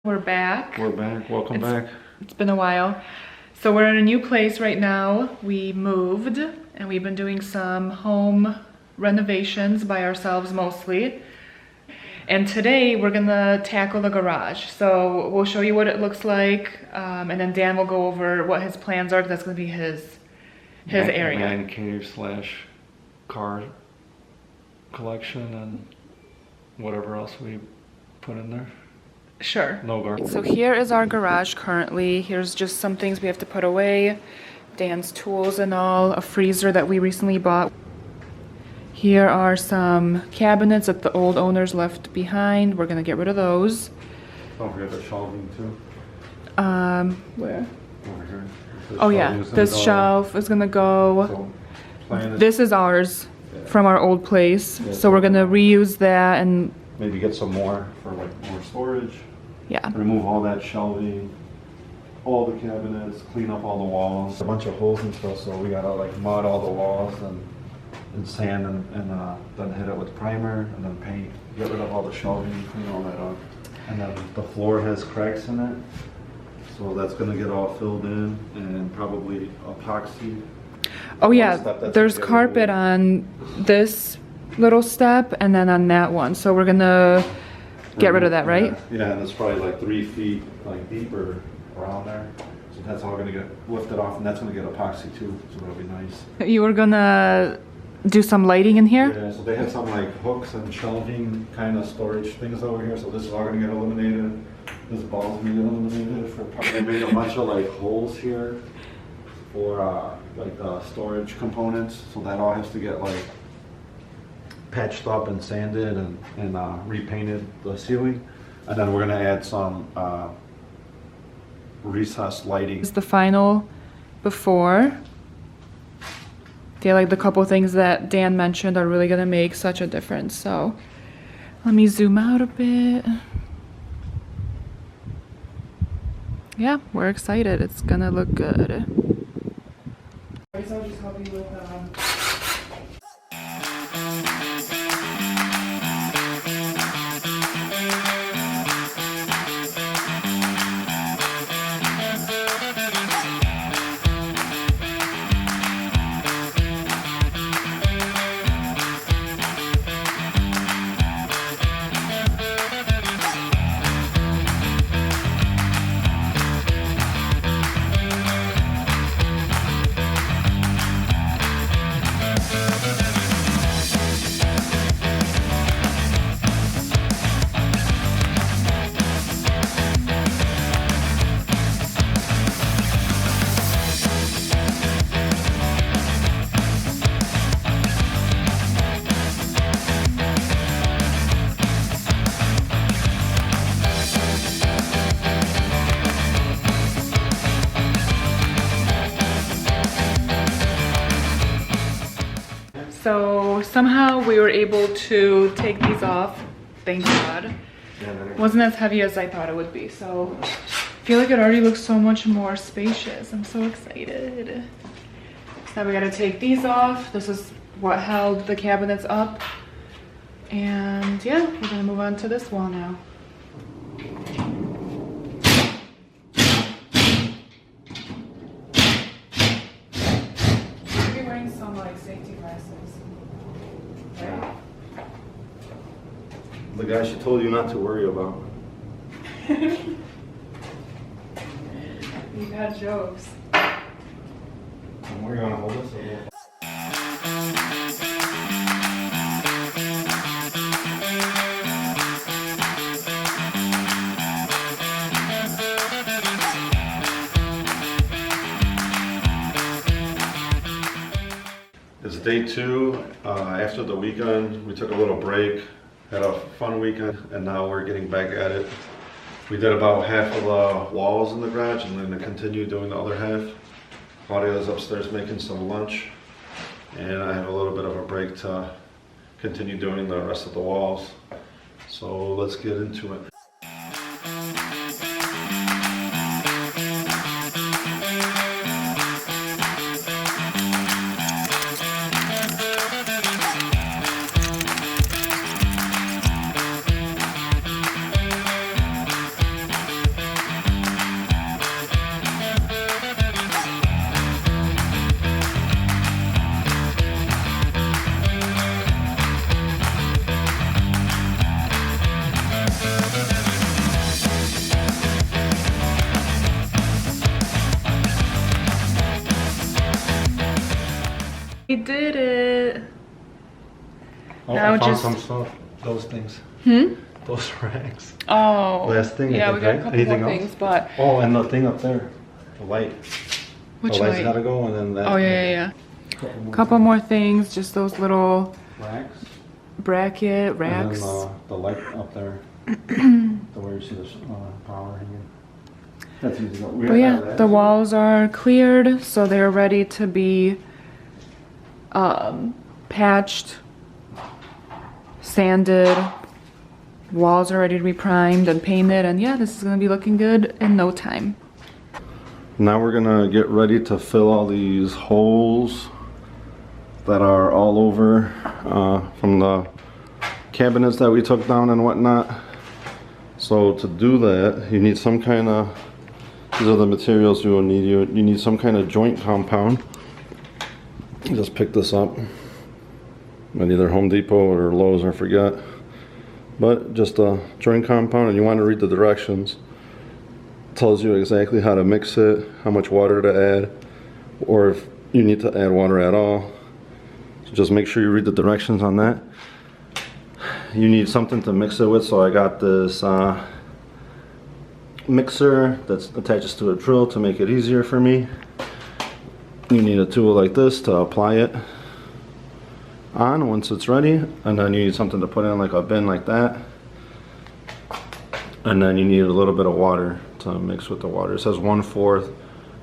We're back. We're back. Welcome back. It's been a while. So we're in a new place right now. We moved and we've been doing some home renovations by ourselves mostly. And today we're gonna tackle the garage. So we'll show you what it looks like, and then Dan will go over what his plans are, because that's gonna be his area. Man cave / car collection and whatever else we put in there. Sure. No garbage. So here is our garage currently. Here's just some things we have to put away. Dan's tools and all, a freezer that we recently bought. Here are some cabinets that the old owners left behind. We're gonna get rid of those. Don't forget the shelving too. Where? Over here. Oh yeah, this shelf is gonna go. So This is ours from our old place. Yeah, So we're gonna reuse that and maybe get some more for like more storage. yeah. Remove all that shelving, all the cabinets, clean up all the walls. A bunch of holes and stuff, so we gotta like mud all the walls and sand and then hit it with primer and then paint. Get rid of all the shelving, clean all that up. And then the floor has cracks in it, so that's gonna get all filled in and probably epoxy. Oh yeah, there's carpet on this little step and then on that one. So we're gonna get rid of that, right? Yeah, and it's probably like 3 feet like deeper around there. So that's all gonna get lifted off, and that's gonna get epoxy too, so that'll be nice. You were gonna do some lighting in here? Yeah, so they had some like hooks and shelving kind of storage things over here, so this is all gonna get eliminated. This ball's gonna get eliminated. They made a bunch of like holes here for like storage components, so that all has to get like patched up and sanded and repainted the ceiling. And then we're gonna add some recessed lighting. This is the final before. I feel like the couple things that Dan mentioned are really gonna make such a difference. So let me zoom out a bit. Yeah, we're excited. It's gonna look good. I'll just help you with So somehow we were able to take these off, thank God. Wasn't as heavy as I thought it would be, so I feel like it already looks so much more spacious. I'm so excited. So now we gotta take these off. This is what held the cabinets up. And yeah, we're gonna move on to this wall now. Should be wearing some like safety glasses. Right? The guy she told you not to worry about. You got jokes. We're gonna hold this a little. It's day 2. After the weekend, we took a little break, had a fun weekend, and now we're getting back at it. We did about half of the walls in the garage, and we're going to continue doing the other half. Claudia's upstairs making some lunch, and I have a little bit of a break to continue doing the rest of the walls. So let's get into it. We did it. Oh, Now I found just some stuff. Those things. Those racks. Oh. Last thing. Yeah, I we think, got a right? couple Anything more else? things, but Oh, and the thing up there, the light. which the light's light? gotta go, and then that. Oh yeah. Couple more things, just those little racks. bracket racks. And then the light up there. The way you see the power hanging. That's easy to go. But yeah, the walls are cleared, so they're ready to be patched, sanded. Walls are ready to be primed and painted, and yeah, this is gonna be looking good in no time. Now we're gonna get ready to fill all these holes that are all over from the cabinets that we took down and whatnot. So to do that, you need some kind of, these are the materials you will need. You need some kind of joint compound. You just pick this up at either Home Depot or Lowe's, I forget. But just a joint compound, and you want to read the directions. It tells you exactly how to mix it, how much water to add, or if you need to add water at all. So just make sure you read the directions on that. You need something to mix it with, so I got this mixer that attaches to a drill to make it easier for me. You need a tool like this to apply it on once it's ready, and then you need something to put in, like a bin like that, and then you need a little bit of water to mix with the water. It says 1/4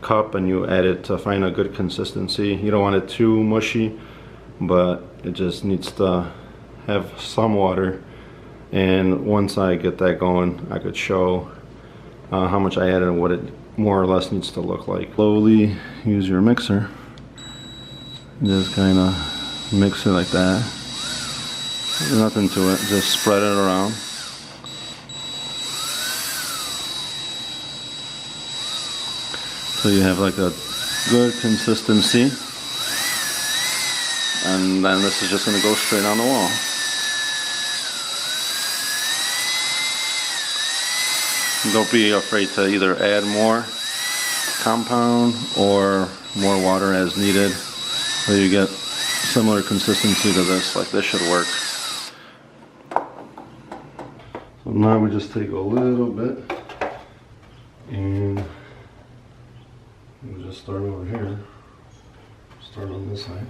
cup, and you add it to find a good consistency. You don't want it too mushy, but it just needs to have some water. And once I get that going, I could show how much I added and what it more or less needs to look like. Slowly use your mixer, just kind of mix it like that. Nothing to it, just spread it around. So you have like a good consistency. And then this is just going to go straight on the wall. Don't be afraid to either add more compound or more water as needed, so you get similar consistency to this. Like this should work. So now we just take a little bit and we'll just start over here. Start on this side.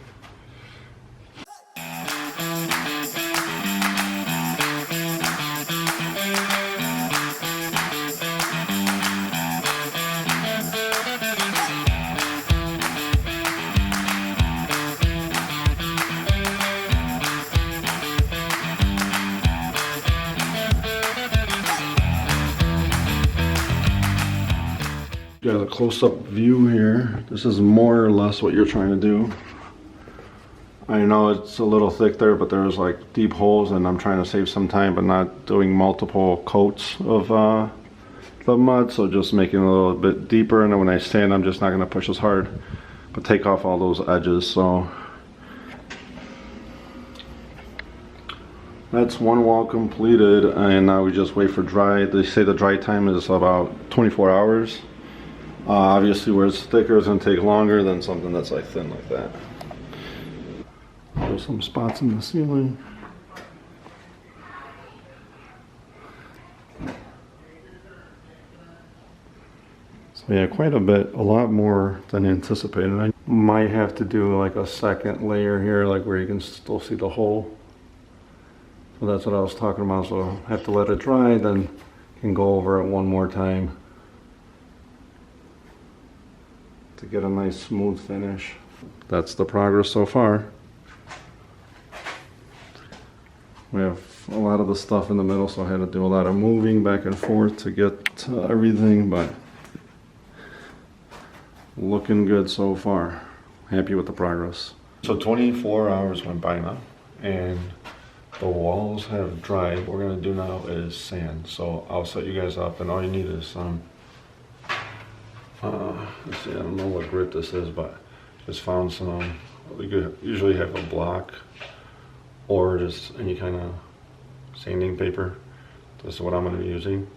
Got a close-up view here. This is more or less what you're trying to do. I know it's a little thick there, but there's like deep holes, and I'm trying to save some time but not doing multiple coats of the mud, so just making it a little bit deeper, and then when I sand, I'm just not going to push as hard, but take off all those edges. So that's one wall completed, and now we just wait for dry. They say the dry time is about 24 hours. Obviously where it's thicker it's going to take longer than something that's like thin like that. There's some spots in the ceiling. So yeah, quite a bit, a lot more than anticipated. I might have to do like a second layer here, like where you can still see the hole. So that's what I was talking about, so I have to let it dry, then can go over it one more time to get a nice smooth finish. That's the progress so far. We have a lot of the stuff in the middle, so I had to do a lot of moving back and forth to get to everything, but looking good so far. Happy with the progress. So 24 hours went by now, and the walls have dried. What we're gonna do now is sand. So I'll set you guys up, and all you need is some let's see, I don't know what grit this is, but just found some, we could usually have a block or just any kind of sanding paper. This is what I'm going to be using.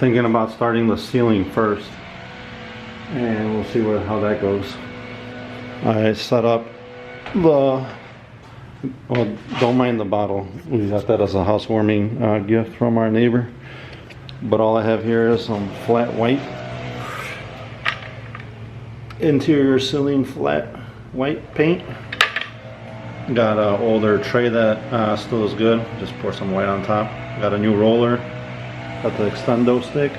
thinking about starting the ceiling first, and we'll see how that goes. I set up the, well, don't mind the bottle. We got that as a housewarming gift from our neighbor. But all I have here is some flat white. Interior ceiling flat white paint. Got an older tray that still is good. Just pour some white on top. Got a new roller. Got the extendo stick.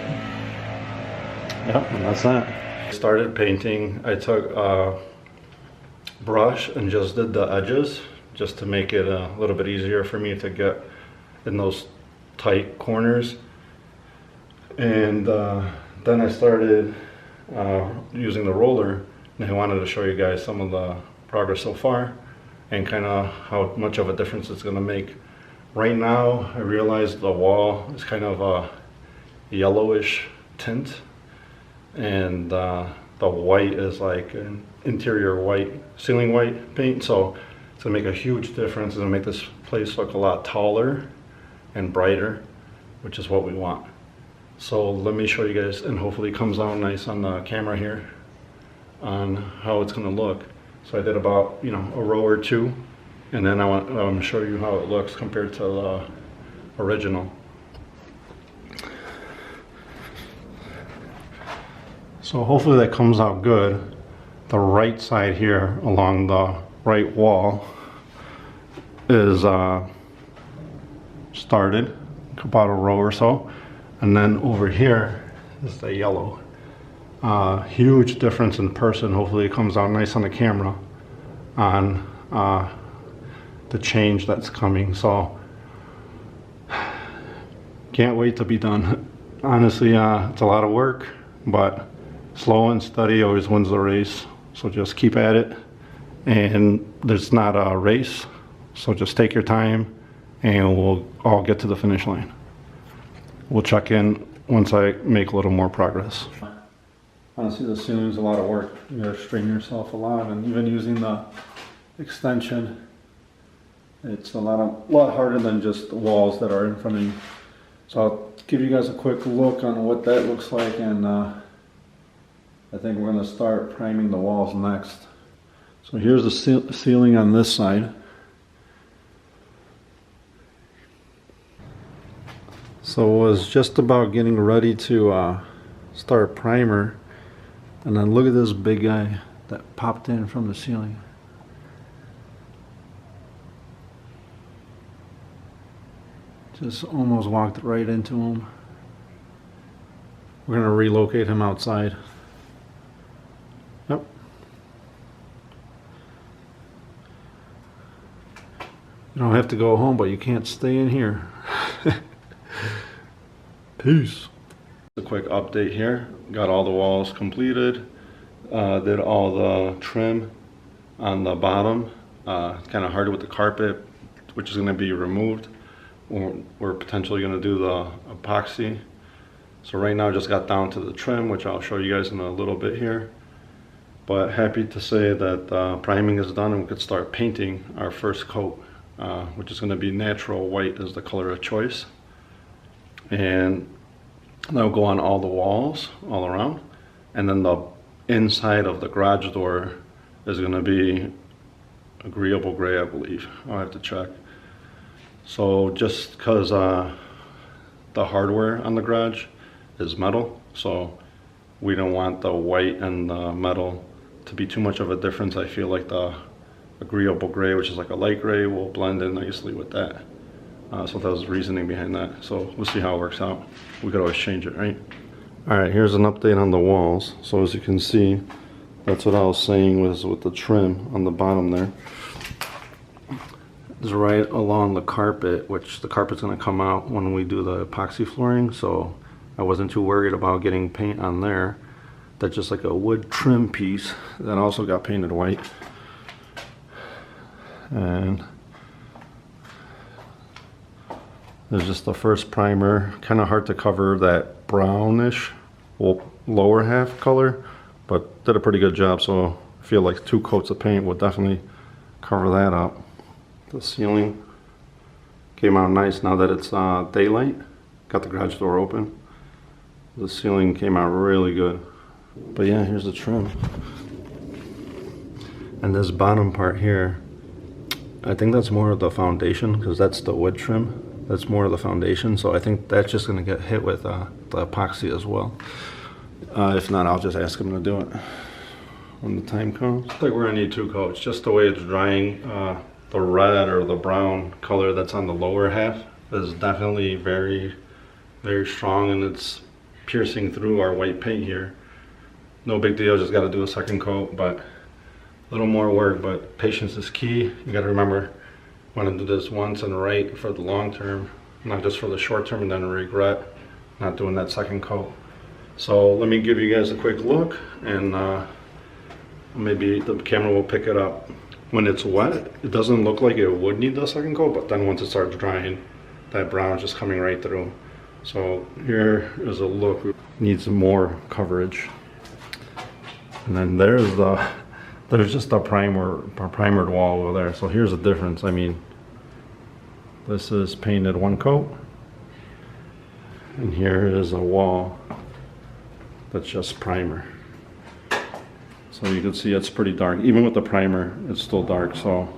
Yep, and that's that. Started painting. I took a brush and just did the edges, just to make it a little bit easier for me to get in those tight corners. And then I started using the roller, and I wanted to show you guys some of the progress so far and kind of how much of a difference it's going to make. Right now I realize the wall is kind of a yellowish tint, and the white is like an interior white, ceiling white paint, so it's going to make a huge difference. It's going to make this place look a lot taller and brighter, which is what we want. So let me show you guys, and hopefully it comes out nice on the camera here on how it's going to look. So I did about, you know, a row or two, and then I want to show you how it looks compared to the original. So hopefully that comes out good. The right side here along the right wall is started, about a row or so. And then over here is the yellow. Huge difference in person. Hopefully it comes out nice on the camera on the change that's coming. So can't wait to be done. Honestly, it's a lot of work, but slow and steady always wins the race. So just keep at it. And there's not a race, so just take your time and we'll all get to the finish line. We'll check in once I make a little more progress. Honestly, the ceiling's a lot of work. You gotta strain yourself a lot, and even using the extension, it's a lot harder than just the walls that are in front of you. So I'll give you guys a quick look on what that looks like, and I think we're gonna start priming the walls next. So here's the ceiling on this side. So was just about getting ready to start primer, and then look at this big guy that popped in from the ceiling. Just almost walked right into him. We're gonna relocate him outside. Yep. You don't have to go home, but you can't stay in here. Peace. A quick update here. Got all the walls completed. Did all the trim on the bottom. Kind of hard with the carpet, which is going to be removed. We're potentially going to do the epoxy. So right now I just got down to the trim, which I'll show you guys in a little bit here. But happy to say that priming is done and we could start painting our first coat, which is going to be natural white as the color of choice. And that'll go on all the walls all around, and then the inside of the garage door is going to be agreeable gray, I believe. I'll have to check. So just because the hardware on the garage is metal, so we don't want the white and the metal to be too much of a difference. I feel like the agreeable gray, which is like a light gray, will blend in nicely with that. So that was the reasoning behind that. So we'll see how it works out. We could always change it, right? All right, here's an update on the walls. So as you can see, that's what I was saying was with the trim on the bottom there. It's right along the carpet, which the carpet's gonna come out when we do the epoxy flooring. So I wasn't too worried about getting paint on there. That's just like a wood trim piece that also got painted white. And there's just the first primer. Kind of hard to cover that brownish lower half color, but did a pretty good job. So I feel like 2 coats of paint would definitely cover that up. The ceiling came out nice now that it's daylight. Got the garage door open. The ceiling came out really good. But yeah, here's the trim. And this bottom part here, I think that's more of the foundation, because that's the wood trim. That's more of the foundation, so I think that's just gonna get hit with the epoxy as well. If not, I'll just ask him to do it when the time comes. I think we're gonna need 2 coats, just the way it's drying. The red or the brown color that's on the lower half is definitely very, very strong, and it's piercing through our white paint here. No big deal, just gotta do a second coat, but a little more work, but patience is key. You gotta remember, want to do this once and right for the long term, not just for the short term and then regret not doing that second coat. So let me give you guys a quick look, and maybe the camera will pick it up. When it's wet, it doesn't look like it would need the second coat, but then once it starts drying, that brown is just coming right through. So here is a look. Needs more coverage. And then there's just a primered wall over there. So here's the difference. I mean, this is painted 1 coat, and here is a wall that's just primer. So you can see it's pretty dark. Even with the primer, it's still dark. So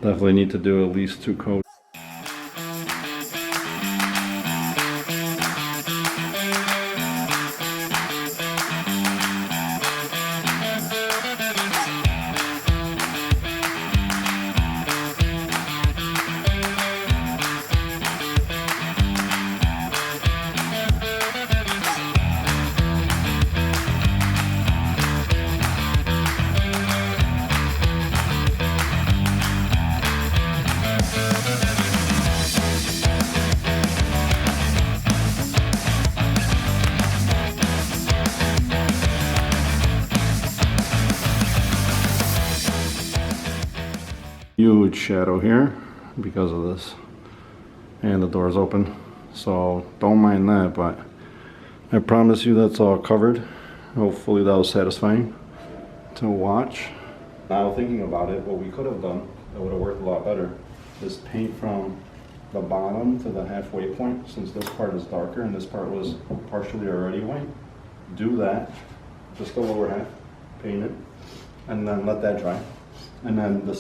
definitely need to do at least 2 coats. Huge shadow here because of this, and the door's open, so don't mind that, but I promise you that's all covered. Hopefully that was satisfying to watch. Now thinking about it, what we could have done that would have worked a lot better is paint from the bottom to the halfway point, since this part is darker and this part was partially already white. Do that, just the lower half, paint it, and then let that dry, and then the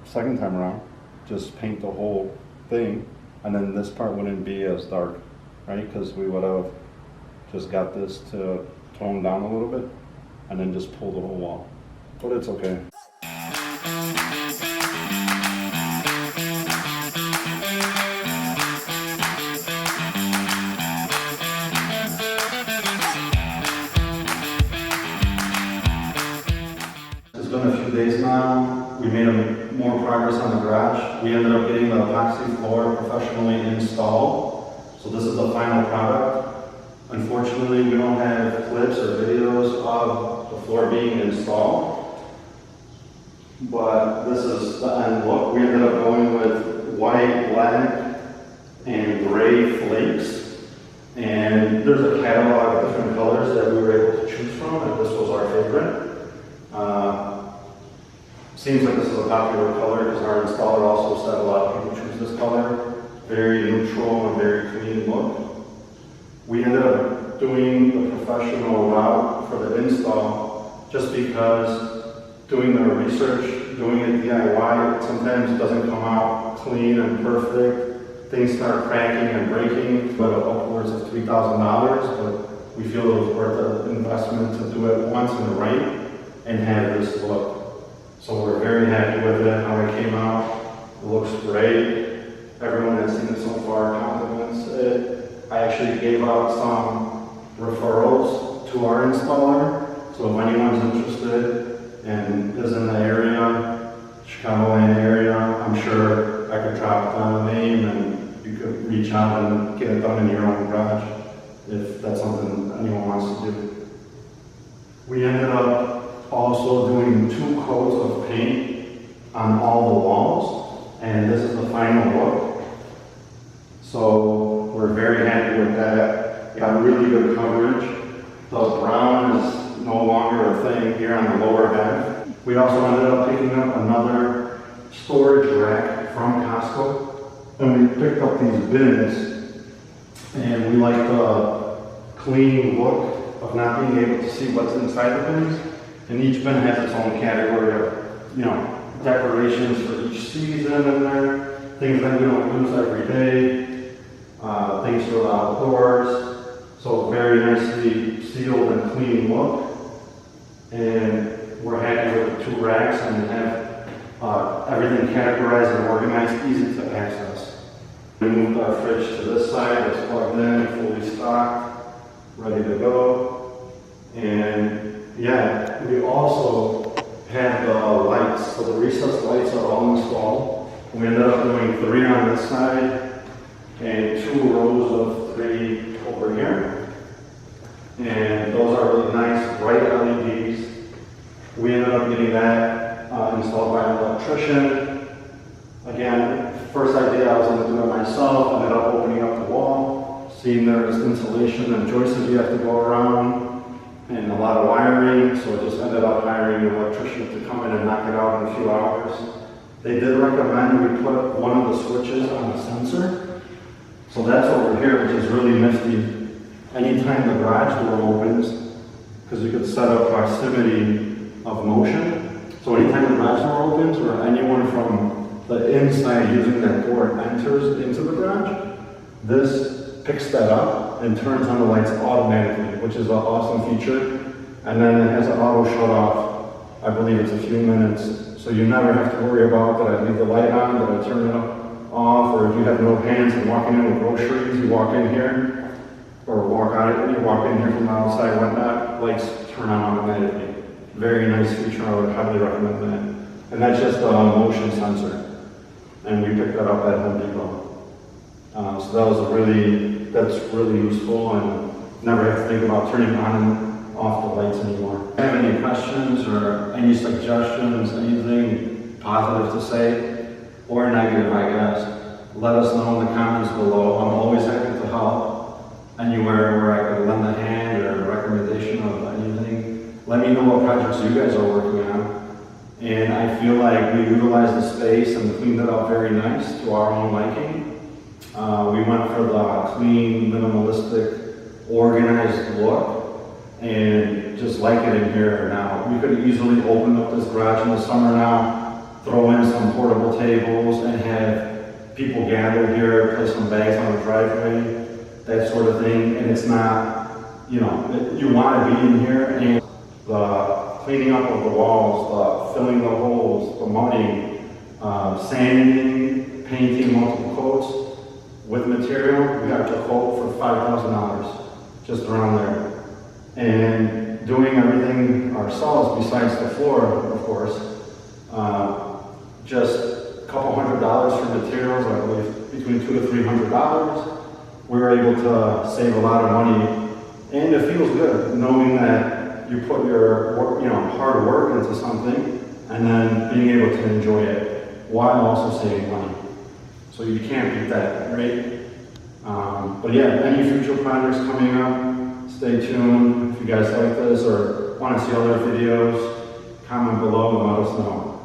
second time around, just paint the whole thing, and then this part wouldn't be as dark, right? Because we would have just got this to tone down a little bit, and then just pull the whole wall. But it's okay. It's been a few days now. We made more progress on the garage. We ended up getting the epoxy floor professionally installed. So this is the final product. Unfortunately, we don't have clips or videos of the floor being installed. But this is the end look. We ended up going with white, black, and gray flakes. And there's a catalog of different colors that we were able to choose from, and this was our favorite. Seems like this is a popular color because our installer also said a lot of people choose this color. Very neutral and very clean look. We ended up doing the professional route for the install just because doing the research, doing it DIY, sometimes doesn't come out clean and perfect. Things start cracking and breaking, but upwards of $3,000, but we feel it was worth the investment to do it once in the right and have this look. So we're very happy with it, how it came out. It looks great. Everyone that's seen it so far compliments it. I actually gave out some referrals to our installer. So if anyone's interested and is in the area, Chicagoland area, I'm sure I could drop down a name and you could reach out and get it done in your own garage if that's something anyone wants to do. We ended up also doing 2 coats of paint on all the walls, and this is the final look. So we're very happy with that. Got really good coverage. The brown is no longer a thing here on the lower half. We also ended up picking up another storage rack from Costco, and we picked up these bins, and we like the clean look of not being able to see what's inside the bins. And each bin has its own category of, decorations for each season in there, things that we don't use every day, things for the outdoors. So very nicely sealed and clean look. And we're happy with the 2 racks and have everything categorized and organized, easy to access. We moved our fridge to this side, it's plugged in, fully stocked, ready to go. And yeah, we also have the lights, so the recessed lights are all installed. We ended up doing 3 on this side and 2 rows of 3 over here. And those are really nice, bright LEDs. We ended up getting that installed by an electrician. Again, first idea I was going to do it myself, ended up opening up the wall, seeing there's insulation and joists you have to go around, and a lot of wiring, so I just ended up hiring an electrician to come in and knock it out in a few hours. They did recommend we put one of the switches on a sensor, so that's over here, which is really nifty. Anytime the garage door opens, because you could set up proximity of motion, so anytime the garage door opens or anyone from the inside using that door enters into the garage, this picks that up and turns on the lights automatically, which is an awesome feature. And then it has an auto shut off. I believe it's a few minutes. So you never have to worry about, did I leave the light on, did I turn it off, or if you have no hands and walking in with groceries, you walk in here, or walk out, you walk in here from the outside, whatnot, lights turn on automatically. Very nice feature, I would highly recommend that. And that's just a motion sensor. And we picked that up at Home Depot. So that was that's really useful, and never have to think about turning on and off the lights anymore. If you have any questions or any suggestions, anything positive to say, or negative, I guess, let us know in the comments below. I'm always happy to help anywhere where I could lend a hand or a recommendation of anything. Let me know what projects you guys are working on. And I feel like we utilized the space and cleaned it up very nice to our own liking. We went for the clean, minimalistic, organized look, and just like it in here now. We could easily open up this garage in the summer now, throw in some portable tables, and have people gather here, place some bags on the driveway, that sort of thing. And it's not, you want to be in here, and the cleaning up of the walls, the filling the holes, the mudding, sanding, painting multiple coats. With material, we got the quote for $5,000, just around there. And doing everything ourselves, besides the floor, of course, just a couple $100 for materials, I believe between $200 to $300. We were able to save a lot of money, and it feels good knowing that you put your hard work into something, and then being able to enjoy it while also saving money. So you can't beat that, right? But yeah, any future projects coming up, stay tuned. If you guys like this or want to see other videos, comment below and let us know.